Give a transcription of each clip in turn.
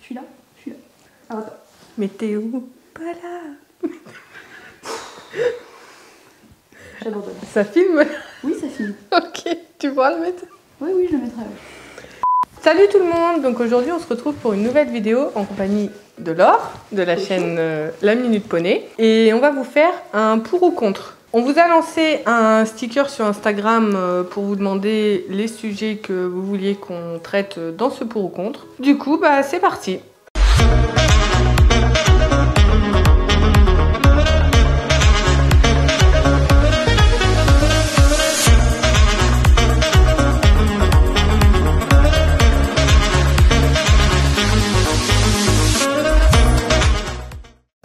Je suis là. Alors attends. Mais t'es où? Pas là. J'abandonne. Ça filme? Oui, ça filme. Ok, tu pourras le mettre? Oui, je le mettrai. Salut tout le monde! Donc aujourd'hui on se retrouve pour une nouvelle vidéo en compagnie de Laure, de la chaîne La Minute Poney. Et on va vous faire un pour ou contre. On vous a lancé un sticker sur Instagram pour vous demander les sujets que vous vouliez qu'on traite dans ce pour ou contre. Du coup, bah c'est parti!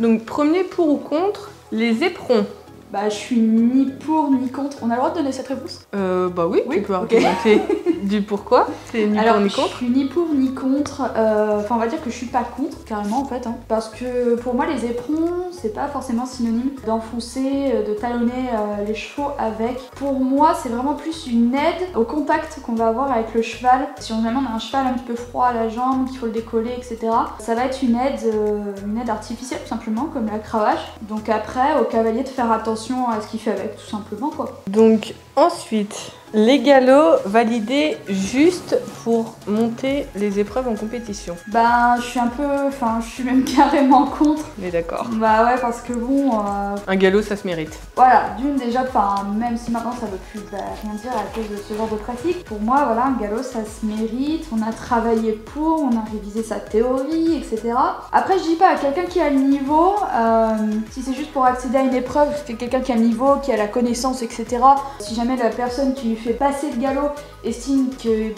Donc premier pour ou contre, les éperons. Bah je suis ni pour ni contre. On a le droit de donner cette réponse? Bah oui, oui, tu peux argumenter du pourquoi. C'est ni pour ni contre. Je suis ni pour ni contre. Enfin on va dire que je suis pas contre carrément en fait. Hein, parce que pour moi les éperons c'est pas forcément synonyme d'enfoncer, de talonner les chevaux avec. Pour moi c'est vraiment plus une aide au contact qu'on va avoir avec le cheval. Si on a un cheval un petit peu froid à la jambe, qu'il faut le décoller, etc. Ça va être une aide artificielle tout simplement comme la cravache. Donc après au cavalier de faire attention à ce qu'il fait avec, tout simplement quoi. Donc ensuite, les galops validés juste pour monter les épreuves en compétition. Bah je suis un peu, enfin je suis même carrément contre. Mais d'accord. Bah ouais parce que bon... Un galop ça se mérite. Voilà, d'une déjà, enfin même si maintenant ça veut plus rien dire à cause de ce genre de pratique, pour moi voilà un galop ça se mérite, on a travaillé pour, on a révisé sa théorie, etc. Après je dis pas à quelqu'un qui a le niveau, si c'est juste pour accéder à une épreuve, c'est quelqu'un qui a le niveau, qui a la connaissance, etc. Si jamais la personne qui lui fait passer le galop estime que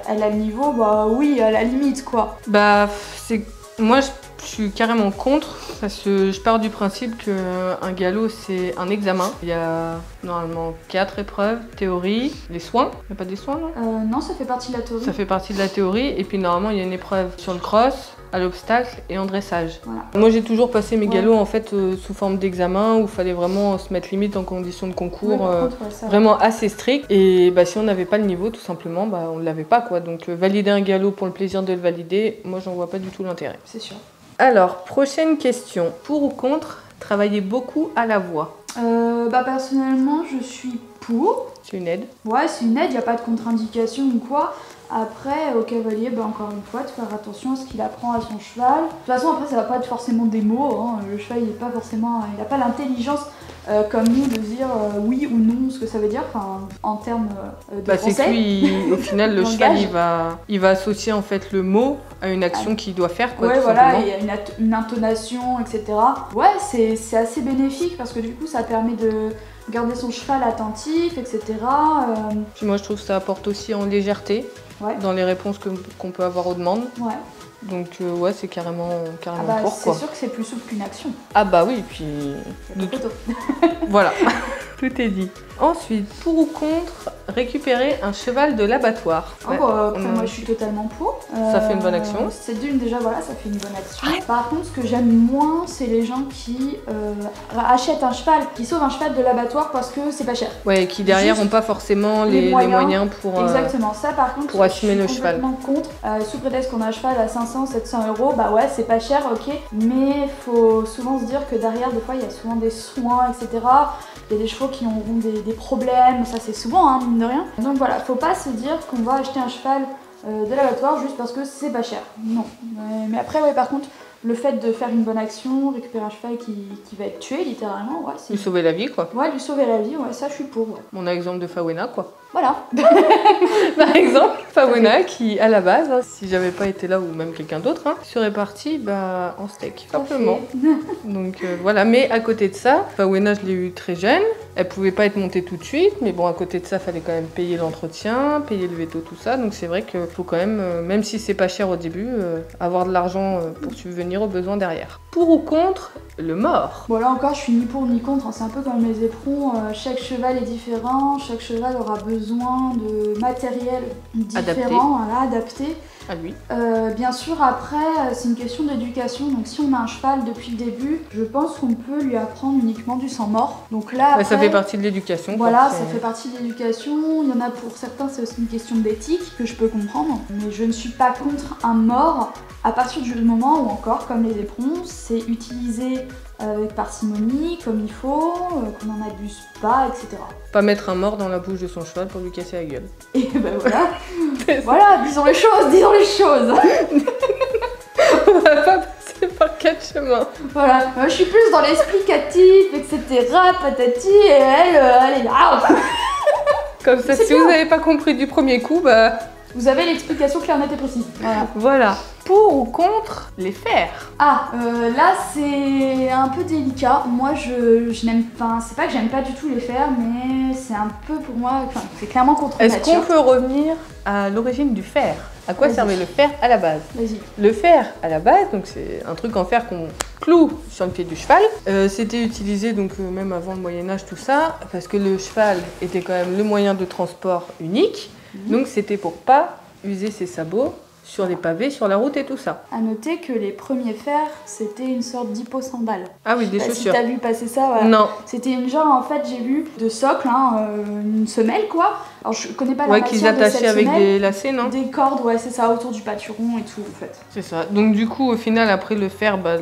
elle a le niveau, bah oui à la limite quoi. Bah c'est... Moi je suis carrément contre parce que je pars du principe qu'un galop c'est un examen. Il y a normalement 4 épreuves, théorie, les soins. Il n'y a pas des soins non? Non, ça fait partie de la théorie. Ça fait partie de la théorie et puis normalement il y a une épreuve sur le cross, à l'obstacle et en dressage. Voilà. Moi j'ai toujours passé mes galops en fait sous forme d'examen où il fallait vraiment se mettre limite en conditions de concours vraiment assez strict. Et bah, si on n'avait pas le niveau tout simplement, bah, on ne l'avait pas quoi. Donc valider un galop pour le plaisir de le valider, moi j'en vois pas du tout l'intérêt. C'est sûr. Alors, prochaine question. Pour ou contre, travailler beaucoup à la voix? Bah personnellement, je suis pour. C'est une aide? Ouais, c'est une aide, il n'y a pas de contre-indication ou quoi. Après, au cavalier, bah, encore une fois, de faire attention à ce qu'il apprend à son cheval. De toute façon, après, ça va pas être forcément des mots. Hein. Le cheval, il n'a pas l'intelligence comme nous de dire oui ou non ce que ça veut dire, en termes de conseils. C'est que lui, au final, le cheval, il va associer en fait le mot à une action qu'il doit faire. Quoi, ouais, voilà, il y a une intonation, etc. Ouais, c'est assez bénéfique parce que du coup, ça permet de garder son cheval attentif, etc. Puis moi, je trouve que ça apporte aussi en légèreté dans les réponses qu'on peut avoir aux demandes. Ouais. Donc ouais, c'est carrément pour quoi. C'est sûr que c'est plus souple qu'une action. Ah bah oui, puis... Voilà, tout est dit. Ensuite, pour ou contre récupérer un cheval de l'abattoir? Après, moi je suis totalement pour. Ça fait une bonne action. C'est d'une déjà, voilà, ça fait une bonne action. Par contre, ce que j'aime moins, c'est les gens qui achètent un cheval, qui sauvent un cheval de l'abattoir parce que c'est pas cher. Ouais, qui derrière n'ont pas forcément les moyens pour... Exactement, ça par contre, pour assumer le cheval. Je suis complètement contre. Sous prétexte qu'on a un cheval à 500, 700 €, bah ouais, c'est pas cher, ok. Mais faut souvent se dire que derrière, des fois, il y a souvent des soins, etc. Il y a des chevaux qui auront des problèmes, ça c'est souvent, hein, mine de rien. Donc voilà, faut pas se dire qu'on va acheter un cheval de l'abattoir juste parce que c'est pas cher. Non. Mais après, ouais, par contre, le fait de faire une bonne action, récupérer un cheval qui va être tué littéralement, ouais, c'est... Lui sauver la vie quoi. Ouais, lui sauver la vie, ouais, ça je suis pour. Ouais. On a l'exemple de Fawena quoi. Voilà. Par exemple, Fawena qui à la base, hein, si j'avais pas été là ou même quelqu'un d'autre, serait parti en steak, simplement. Donc voilà, mais à côté de ça, Fawena je l'ai eu très jeune, elle pouvait pas être montée tout de suite, mais bon à côté de ça, fallait quand même payer l'entretien, payer le veto, tout ça, donc c'est vrai qu'il faut quand même si c'est pas cher au début, avoir de l'argent pour subvenir aux besoins derrière. Pour ou contre le mort? Bon là encore, je suis ni pour ni contre, c'est un peu comme les éperons, chaque cheval est différent, chaque cheval aura besoin de matériel différent, adapté. À lui. Bien sûr, après, c'est une question d'éducation. Donc, si on a un cheval depuis le début, je pense qu'on peut lui apprendre uniquement du sang mort. Donc là, après, ça fait partie de l'éducation. Voilà, ça fait partie de l'éducation. Il y en a pour certains, c'est aussi une question d'éthique que je peux comprendre. Mais je ne suis pas contre un mort À partir du moment où encore, comme les éperons, c'est utilisé avec parcimonie, comme il faut, qu'on n'en abuse pas, etc. Pas mettre un mort dans la bouche de son cheval pour lui casser la gueule. Et ben voilà, voilà, disons les choses, disons les choses. On va pas passer par 4 chemins. Voilà, moi, je suis plus dans l'explicatif, etc. Patati, et elle est là. Comme ça, si vous n'avez pas compris du premier coup, bah... Vous avez l'explication claire, nette et précise. Voilà. Voilà. Pour ou contre les fers? Ah, là c'est un peu délicat. Moi je n'aime pas, c'est pas que j'aime pas du tout les fers, mais c'est un peu pour moi, enfin c'est clairement contre nature. Est-ce qu'on peut revenir à l'origine du fer? À quoi servait le fer à la base? Vas-y. Le fer à la base, donc c'est un truc en fer qu'on cloue sur le pied du cheval. C'était utilisé donc même avant le Moyen-Âge, tout ça, parce que le cheval était quand même le moyen de transport unique. Donc c'était pour pas user ses sabots sur les pavés, sur la route et tout ça. À noter que les premiers fers, c'était une sorte d'hyposandale. Ah oui, des chaussures. Si t'as vu passer ça, voilà. Non. C'était une genre, en fait, j'ai vu de socle, hein, une semelle quoi. Alors je connais pas la matière qu'ils de cette attachaient avec semelle. des lacets, non? Des cordes, ouais, c'est ça, autour du pâturon et tout en fait. C'est ça. Donc du coup, au final, après le fer, bah,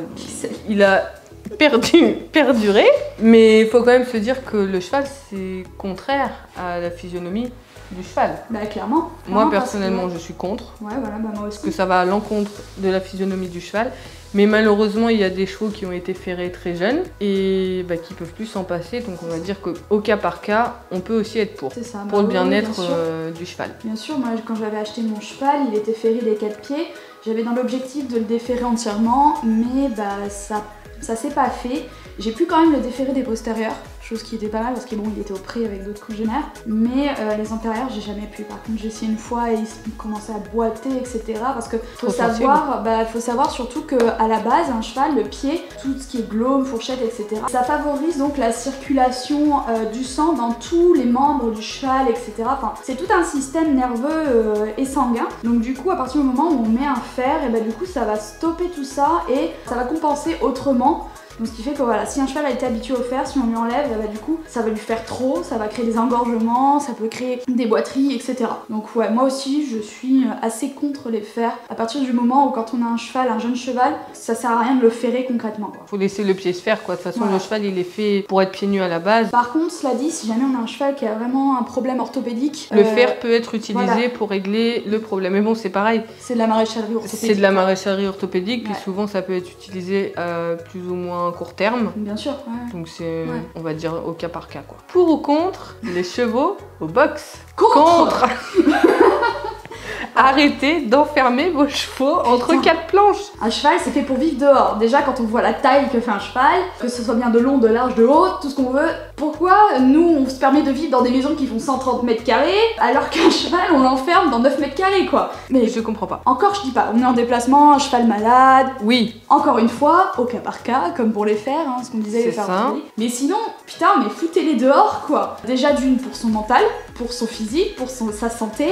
il a perduré. Mais il faut quand même se dire que le cheval, c'est contraire à la physionomie du cheval. Bah clairement. Moi personnellement je suis contre. Ouais voilà, bah moi aussi. Parce que ça va à l'encontre de la physionomie du cheval. Mais malheureusement il y a des chevaux qui ont été ferrés très jeunes et bah, qui peuvent plus s'en passer. Donc on va dire qu'au cas par cas, on peut aussi être pour. C'est ça. Pour bah, le bien-être bien du cheval. Bien sûr, moi quand j'avais acheté mon cheval, il était ferré des 4 pieds. J'avais dans l'objectif de le déferrer entièrement, mais bah ça s'est pas fait. J'ai pu quand même le déferrer des postérieurs, chose qui était pas mal parce qu'il il était au pré avec d'autres congénères. Mais les antérieurs, j'ai jamais pu. Par contre, j'ai essayé une fois et il commençait à boiter, etc. Parce que faut savoir surtout qu'à la base, un cheval, le pied, tout ce qui est glaume, fourchette, etc. Ça favorise donc la circulation du sang dans tous les membres du cheval, etc. Enfin, c'est tout un système nerveux et sanguin. Donc du coup, à partir du moment où on met un fer, et du coup, ça va stopper tout ça et ça va compenser autrement. Donc ce qui fait que voilà, si un cheval a été habitué au fer, si on lui enlève, du coup ça va lui faire trop, ça va créer des engorgements, ça peut créer des boiteries, etc. Donc ouais, moi aussi je suis assez contre les fers. À partir du moment où quand on a un cheval, un jeune cheval, ça sert à rien de le ferrer concrètement, quoi. Faut laisser le pied se faire quoi, de toute façon le cheval il est fait pour être pieds nus à la base. Par contre, cela dit, si jamais on a un cheval qui a vraiment un problème orthopédique... Le fer peut être utilisé pour régler le problème, mais bon c'est pareil. C'est de la maréchalerie orthopédique. C'est de la maréchalerie orthopédique, puis souvent ça peut être utilisé plus ou moins court terme. Bien sûr, ouais. Donc c'est, on va dire, au cas par cas quoi. Pour ou contre les chevaux au box? Contre. Arrêtez d'enfermer vos chevaux entre 4 planches. Un cheval, c'est fait pour vivre dehors. Déjà, quand on voit la taille que fait un cheval, que ce soit bien de long, de large, de haut, tout ce qu'on veut, pourquoi nous, on se permet de vivre dans des maisons qui font 130 mètres carrés, alors qu'un cheval, on l'enferme dans 9 mètres carrés, quoi? Mais je comprends pas. Encore, je dis pas, on est en déplacement, un cheval malade. Oui. Encore une fois, au cas par cas, comme pour les fers, hein, ce qu'on disait, les fers. Mais sinon, putain, mais foutez-les dehors, quoi. Déjà d'une pour son mental, pour son physique, pour sa santé,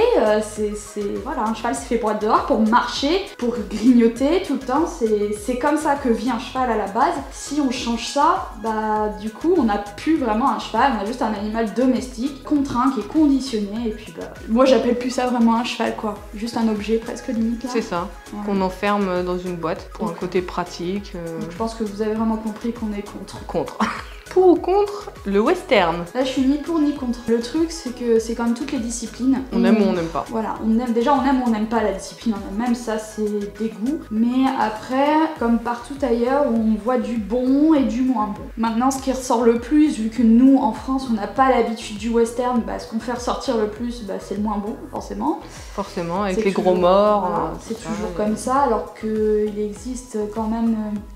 voilà, un cheval c'est fait pour être dehors, pour marcher, pour grignoter tout le temps, c'est comme ça que vit un cheval à la base. Si on change ça, bah du coup on n'a plus vraiment un cheval, on a juste un animal domestique, contraint, qui est conditionné, et puis bah, moi j'appelle plus ça vraiment un cheval quoi, juste un objet presque limite là. C'est ça, qu'on enferme dans une boîte pour un côté pratique. Donc je pense que vous avez vraiment compris qu'on est contre. Contre. Pour ou contre le western? Là je suis ni pour ni contre. Le truc c'est que c'est comme toutes les disciplines. On aime ou on n'aime pas. Voilà, on aime ou on n'aime pas la discipline en elle-même, ça c'est des goûts. Mais après, comme partout ailleurs, on voit du bon et du moins bon. Maintenant ce qui ressort le plus, vu que nous en France on n'a pas l'habitude du western, bah, ce qu'on fait ressortir le plus, bah, c'est le moins bon forcément. Forcément, avec les gros morts. Voilà, c'est toujours comme ça, alors qu'il existe quand même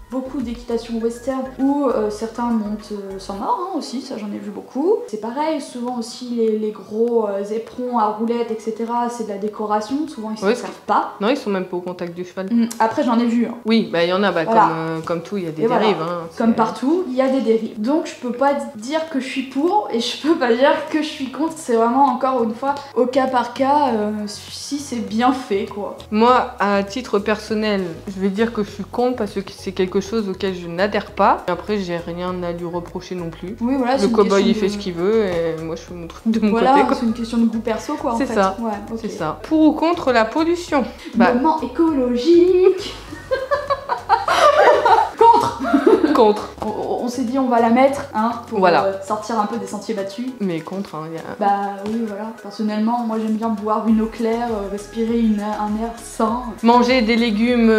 beaucoup d'équitation western où certains montent sans mort hein, aussi, ça j'en ai vu beaucoup. C'est pareil, souvent aussi les gros éperons à roulettes, etc. c'est de la décoration, souvent ils s'en servent pas. Non, ils sont même pas au contact du cheval. Après j'en ai vu. Hein. Oui, bah il y en a, bah, voilà. Comme tout, il y a des dérives. Voilà. Hein, comme partout, il y a des dérives. Donc je peux pas dire que je suis pour et je peux pas dire que je suis contre, c'est vraiment encore une fois au cas par cas, si c'est bien fait quoi. Moi, à titre personnel, je vais dire que je suis contre parce que c'est quelque chose auquel je n'adhère pas. Après, j'ai rien à lui reprocher non plus. Oui, voilà, le cow-boy il fait ce qu'il veut et moi je fais mon truc de mon côté. Voilà, c'est une question de goût perso quoi en fait. C'est ça. Ouais, okay. C'est ça. Pour ou contre la pollution? Moment écologique. contre. On s'est dit on va la mettre, hein, pour Voilà. sortir un peu des sentiers battus. Mais contre, hein, Bah oui, voilà. Personnellement, moi j'aime bien boire une eau claire, respirer un air sain. Manger des légumes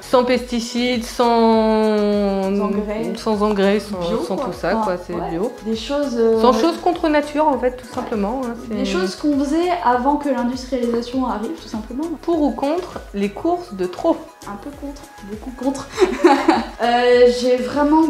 sans pesticides, sans engrais, Bio, sans quoi. tout ça, quoi, c'est ouais. bio. Des choses... Sans choses contre nature, en fait, tout simplement. Hein, des choses qu'on faisait avant que l'industrialisation arrive, tout simplement. Pour ou contre les courses de trop? Un peu contre, beaucoup contre. J'ai vraiment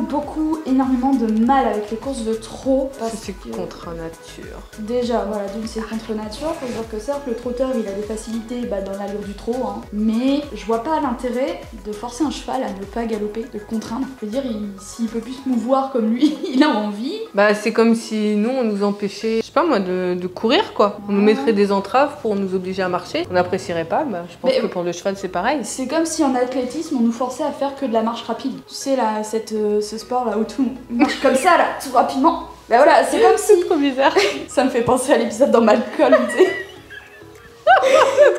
énormément de mal avec les courses de trop. C'est contre nature. Déjà, voilà, d'une c'est contre nature. Faut dire que certes, le trotteur il a des facilités dans l'allure du trot, hein, mais je vois pas l'intérêt de forcer un cheval à ne pas galoper, de le contraindre. Je veux dire, s'il peut plus se mouvoir comme lui, il a envie. Bah, c'est comme si nous on nous empêchait, je sais pas moi, de courir quoi. On nous mettrait des entraves pour nous obliger à marcher. On n'apprécierait pas. Bah, je pense que pour le cheval c'est pareil. C'est comme si en athlétisme on nous forçait à faire que de la marche rapide. Tu sais là, ce sport là où tout marche comme ça là, tout rapidement. Bah voilà, c'est comme si... C'est trop bizarre. Ça me fait penser à l'épisode dans Malcolm, tu sais.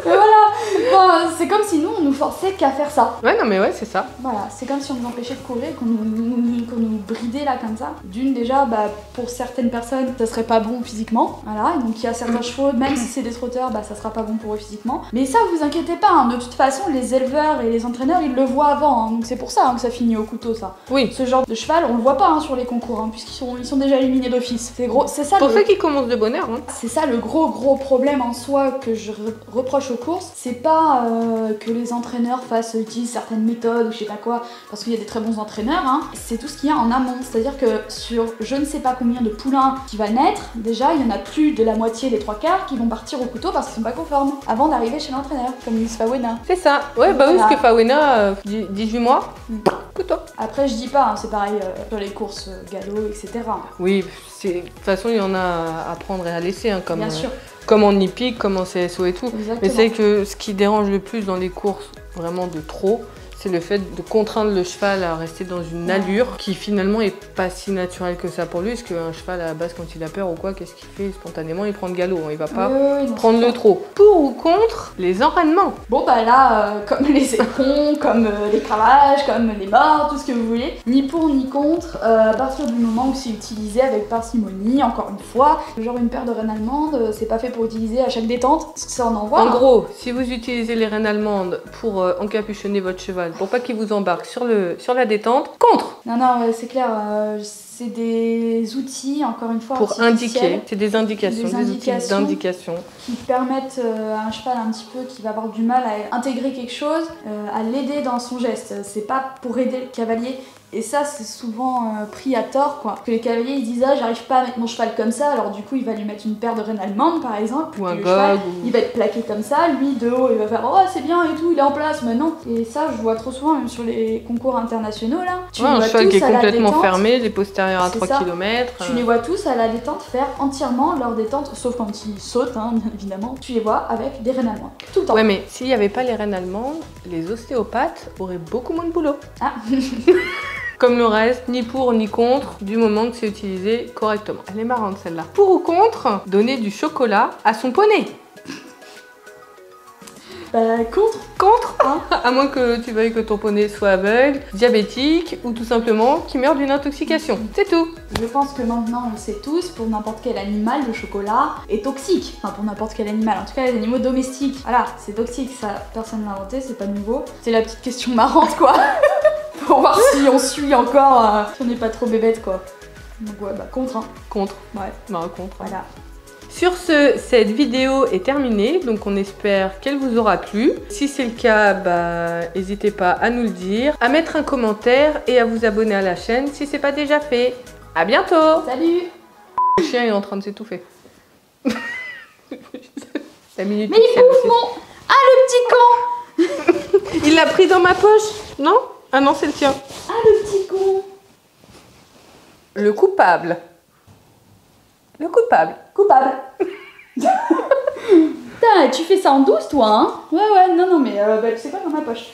Voilà, enfin, c'est comme si nous on nous forçait qu'à faire ça. Ouais, non mais ouais, c'est ça. Voilà, c'est comme si on nous empêchait de courir, qu'on nous bridait là comme ça. D'une déjà, pour certaines personnes, ça serait pas bon physiquement. Voilà, donc il y a certains chevaux, même si c'est des trotteurs, ça sera pas bon pour eux physiquement. Mais ça, vous inquiétez pas, hein, de toute façon, les éleveurs et les entraîneurs, ils le voient avant. Hein, donc c'est pour ça que ça finit au couteau, ça. Oui. Ce genre de cheval, on le voit pas sur les concours, puisqu'ils sont déjà éliminés d'office. C'est ça. Pour ceux qui commencent de bonne heure. Hein. C'est ça le gros problème en soi que je reproche aux courses, c'est pas que les entraîneurs utilisent certaines méthodes ou je sais pas quoi, parce qu'il y a des très bons entraîneurs, hein. C'est tout ce qu'il y a en amont, c'est-à-dire que sur je ne sais pas combien de poulains qui va naître, déjà il y en a plus de la moitié, les 3/4 qui vont partir au couteau parce qu'ils sont pas conformes, avant d'arriver chez l'entraîneur, comme Miss Fawena. C'est ça, ouais, bah oui, parce que Fawena, 18 mois, couteau. Après je dis pas, c'est pareil sur les courses galop, etc. Oui, de toute façon il y en a à prendre et à laisser, hein, comme... Bien sûr. Comme en hippique, comme en CSO et tout. Exactement. Mais c'est que ce qui dérange le plus dans les courses vraiment de trop, c'est le fait de contraindre le cheval à rester dans une allure qui finalement est pas si naturelle que ça pour lui. Parce qu'un cheval à la base, quand il a peur ou quoi, qu'est-ce qu'il fait spontanément? Il prend le galop, il va pas prendre le trot. Pour ou contre les enraînements? Bon là, comme les éperons, comme les cravages, comme les morts, tout ce que vous voulez, ni pour ni contre, à partir du moment où c'est utilisé avec parcimonie, encore une fois, genre une paire de reines allemandes, c'est pas fait pour utiliser à chaque détente, parce que ça on en voit. En gros, si vous utilisez les reines allemandes pour encapuchonner votre cheval, pour pas qu'il vous embarque sur la détente, contre. Non, c'est clair, c'est des outils, encore une fois, pour indiquer, c'est des indications, des outils d'indication qui permettent à un cheval un petit peu qui va avoir du mal à intégrer quelque chose, à l'aider dans son geste. C'est pas pour aider le cavalier. Et ça, c'est souvent pris à tort, quoi. Que les cavaliers, ils disent « Ah, j'arrive pas à mettre mon cheval comme ça », alors du coup, il va lui mettre une paire de reines allemandes, par exemple. Ou un cheval, il va être plaqué comme ça, lui, de haut, il va faire « Oh, c'est bien et tout, il est en place, mais non ». Et ça, je vois trop souvent, même sur les concours internationaux, là. Un cheval qui est complètement fermé, les postérieurs à 3 km. Tu les vois tous à la détente faire entièrement leur détente, sauf quand ils sautent, hein, bien évidemment. Tu les vois avec des reines allemandes, tout le temps. Ouais, mais s'il n'y avait pas les reines allemandes, les ostéopathes auraient beaucoup moins de boulot. Ah. Comme le reste, ni pour ni contre, du moment que c'est utilisé correctement. Elle est marrante celle-là. Pour ou contre, donner du chocolat à son poney? Contre. Contre, hein. À moins que tu veuilles que ton poney soit aveugle, diabétique ou tout simplement qu'il meure d'une intoxication. C'est tout. Je pense que maintenant on le sait tous, pour n'importe quel animal, le chocolat est toxique. Enfin pour n'importe quel animal, en tout cas les animaux domestiques. Voilà, c'est toxique, ça personne l'a inventé, c'est pas nouveau. C'est la petite question marrante quoi. Pour voir si on suit encore, si on n'est pas trop bébête quoi. Donc ouais, contre. Hein. Contre. Ouais. Contre. Voilà. Sur ce, cette vidéo est terminée, donc on espère qu'elle vous aura plu. Si c'est le cas, n'hésitez pas à nous le dire, à mettre un commentaire et à vous abonner à la chaîne si c'est pas déjà fait. À bientôt. Salut. Le chien est en train de s'étouffer. La minute. Mais il bouffe mon... Ah le petit con. Il l'a pris dans ma poche, non? Ah non, c'est le tien. Ah le petit con. Le coupable. Le coupable. Coupable. Putain, tu fais ça en douce toi, hein? Ouais, non, mais tu sais pas dans ma poche.